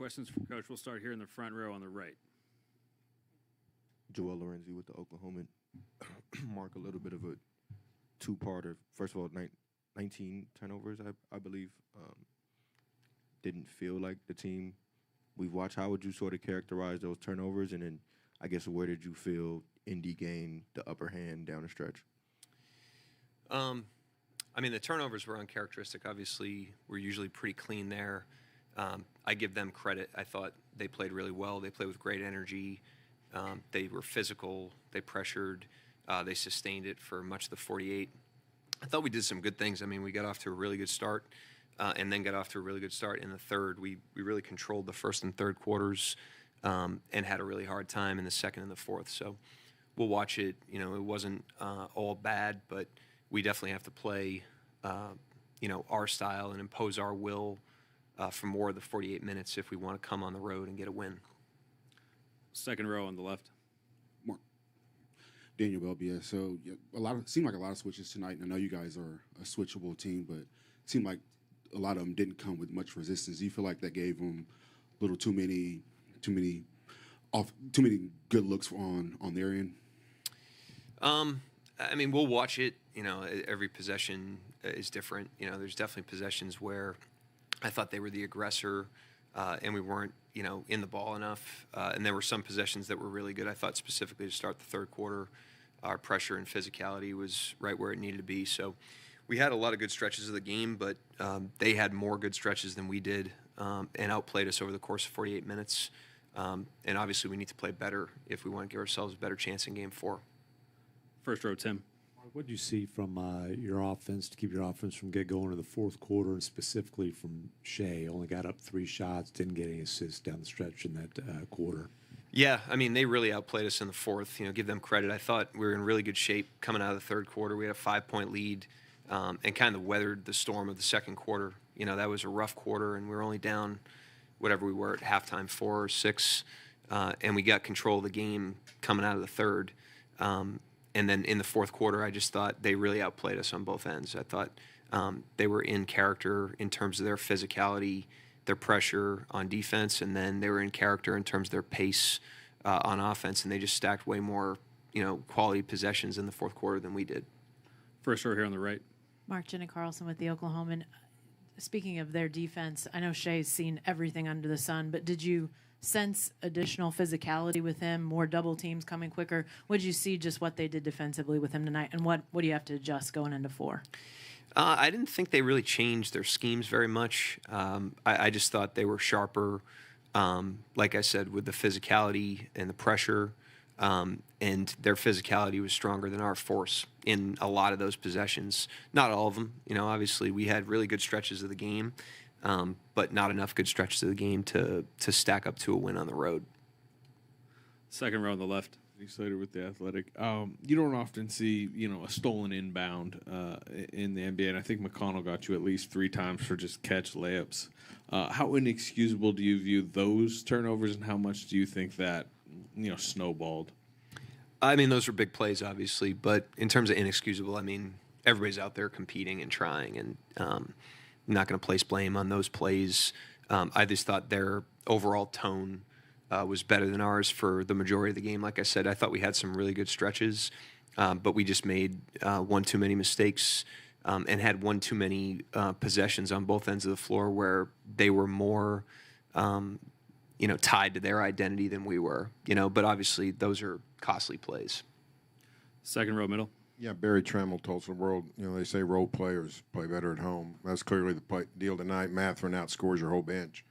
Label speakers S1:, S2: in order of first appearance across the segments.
S1: Questions for Coach. We'll start here in the front row on the right.
S2: Joel Lorenzi with the Oklahoman. Mark, a little bit of a two-parter. First of all, 19 turnovers, I believe. Didn't feel like the team we've watched. How would you sort of characterize those turnovers? And then, I guess, where did you feel Indy gained the upper hand down the stretch?
S3: I mean, the turnovers were uncharacteristic. Obviously, we're usually pretty clean there. I give them credit. I thought they played really well. They played with great energy. They were physical. They pressured. They sustained it for much of the 48. I thought we did some good things. I mean, we got off to a really good start and then got off to a really good start in the third. We really controlled the first and third quarters and had a really hard time in the second and the fourth. So we'll watch it. You know, it wasn't all bad, but we definitely have to play, our style and impose our will for more of the 48 minutes if we want to come on the road and get a win.
S1: Second row on the left.
S4: Mark. Daigneault, LBS. So seemed like a lot of switches tonight. And I know you guys are a switchable team, but it seemed like a lot of them didn't come with much resistance. Do you feel like that gave them a little too many good looks on their end?
S3: I mean, we'll watch it. You know, every possession is different. You know, there's definitely possessions where I thought they were the aggressor and we weren't, in the ball enough. And there were some possessions that were really good. I thought specifically to start the third quarter, our pressure and physicality was right where it needed to be. So we had a lot of good stretches of the game, but they had more good stretches than we did and outplayed us over the course of 48 minutes. And obviously we need to play better if we want to give ourselves a better chance in Game 4.
S1: First row, Tim.
S5: What do you see from your offense to keep your offense from going to the fourth quarter, and specifically from Shea? Only got up 3 shots, didn't get any assists down the stretch in that quarter.
S3: Yeah, I mean, they really outplayed us in the fourth. Give them credit. I thought we were in really good shape coming out of the third quarter. We had a 5-point lead and kind of weathered the storm of the second quarter. That was a rough quarter, and we were only down whatever we were at halftime, 4 or 6, and we got control of the game coming out of the third. And then in the fourth quarter, I just thought they really outplayed us on both ends. I thought they were in character in terms of their physicality, their pressure on defense, and then they were in character in terms of their pace on offense, and they just stacked way more, quality possessions in the fourth quarter than we did.
S1: First row here on the right.
S6: Mark Jenna Carlson with the Oklahoman. Speaking of their defense, I know Shea's seen everything under the sun, but did you sense additional physicality with him, more double teams coming quicker? What did you see just what they did defensively with him tonight, and what do you have to adjust going into 4?
S3: I didn't think they really changed their schemes very much. I just thought they were sharper, like I said, with the physicality and the pressure, and their physicality was stronger than our force in a lot of those possessions. Not all of them. Obviously we had really good stretches of the game, but not enough good stretches of the game to stack up to a win on the road.
S1: Second row on the left.
S7: Slater with the Athletic. You don't often see, a stolen inbound in the NBA, and I think McConnell got you at least 3 times for just catch layups. How inexcusable do you view those turnovers, and how much do you think that, snowballed?
S3: I mean, those were big plays, obviously, but in terms of inexcusable, I mean, everybody's out there competing and trying, and I'm not going to place blame on those plays. I just thought their overall tone was better than ours for the majority of the game. Like I said, I thought we had some really good stretches, but we just made one too many mistakes and had one too many possessions on both ends of the floor where they were more, tied to their identity than we were. But obviously those are costly plays.
S1: Second row middle.
S8: Yeah, Barry Tremmel told the world, they say role players play better at home. That's clearly the deal tonight. Mathurin outscores your whole bench.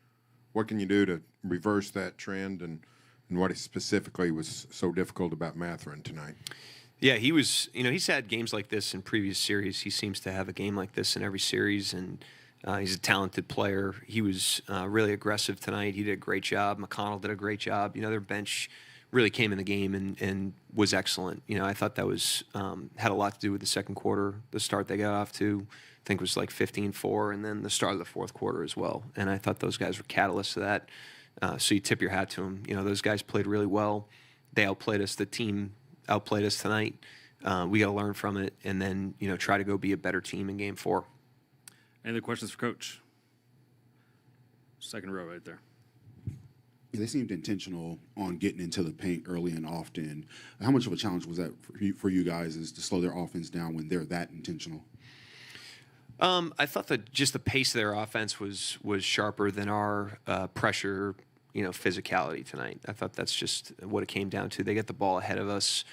S8: What can you do to reverse that trend, and what specifically was so difficult about Mathurin tonight?
S3: Yeah, he was, he's had games like this in previous series. He seems to have a game like this in every series, and he's a talented player. He was really aggressive tonight. He did a great job. McConnell did a great job. Their bench really came in the game and was excellent. I thought that was had a lot to do with the second quarter, the start they got off to. I think it was like 15-4, and then the start of the fourth quarter as well. And I thought those guys were catalysts to that. So you tip your hat to them. Those guys played really well. They outplayed us. The team outplayed us tonight. We got to learn from it and then, try to go be a better team in Game 4.
S1: Any other questions for Coach? Second row right there.
S4: They seemed intentional on getting into the paint early and often. How much of a challenge was that for you guys, is to slow their offense down when they're that intentional?
S3: I thought that just the pace of their offense was sharper than our pressure, physicality tonight. I thought that's just what it came down to. They get the ball ahead of us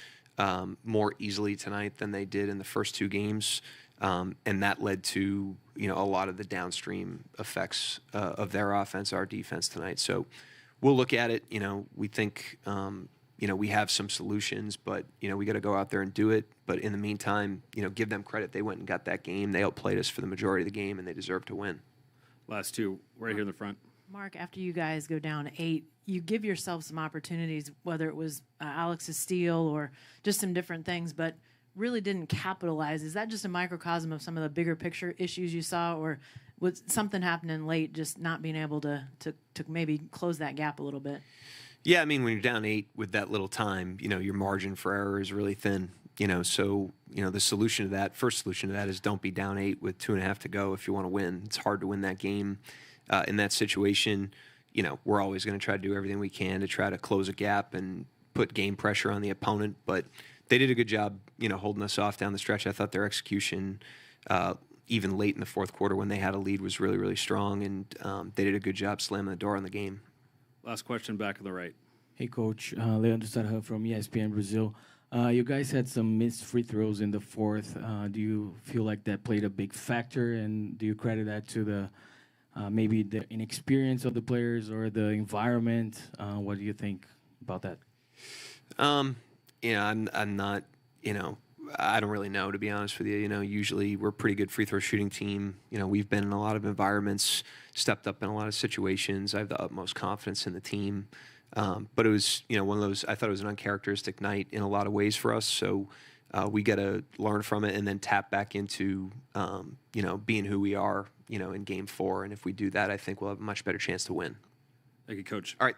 S3: more easily tonight than they did in the first two games, and that led to a lot of the downstream effects of their offense, our defense tonight. So we'll look at it. We think we have some solutions, but we got to go out there and do it. But in the meantime, give them credit. They went and got that game. They outplayed us for the majority of the game, and they deserve to win.
S1: Last two, right here in the front.
S6: Mark, after you guys go down 8, you give yourself some opportunities, whether it was Alex's steal or just some different things, but really didn't capitalize. Is that just a microcosm of some of the bigger picture issues you saw, or was something happening late, just not being able to maybe close that gap a little bit?
S3: Yeah, I mean, when you're down 8 with that little time, your margin for error is really thin. So the solution to that, first solution to that, is don't be down 8 with 2.5 to go if you want to win. It's hard to win that game in that situation. We're always going to try to do everything we can to try to close a gap and put game pressure on the opponent. But they did a good job, holding us off down the stretch. I thought their execution, even late in the fourth quarter when they had a lead, was really, really strong, and they did a good job slamming the door on the game.
S1: Last question, back on the right.
S9: Hey, Coach. Leandro Sarra from ESPN Brazil. You guys had some missed free throws in the fourth. Do you feel like that played a big factor, and do you credit that to the maybe the inexperience of the players or the environment? What do you think about that?
S3: I'm not, I don't really know, to be honest with you. Usually we're a pretty good free throw shooting team. We've been in a lot of environments, stepped up in a lot of situations. I have the utmost confidence in the team. But it was, one of those, I thought it was an uncharacteristic night in a lot of ways for us. So we got to learn from it and then tap back into, being who we are, in game 4. And if we do that, I think we'll have a much better chance to win.
S1: Thank you, Coach.
S3: All right.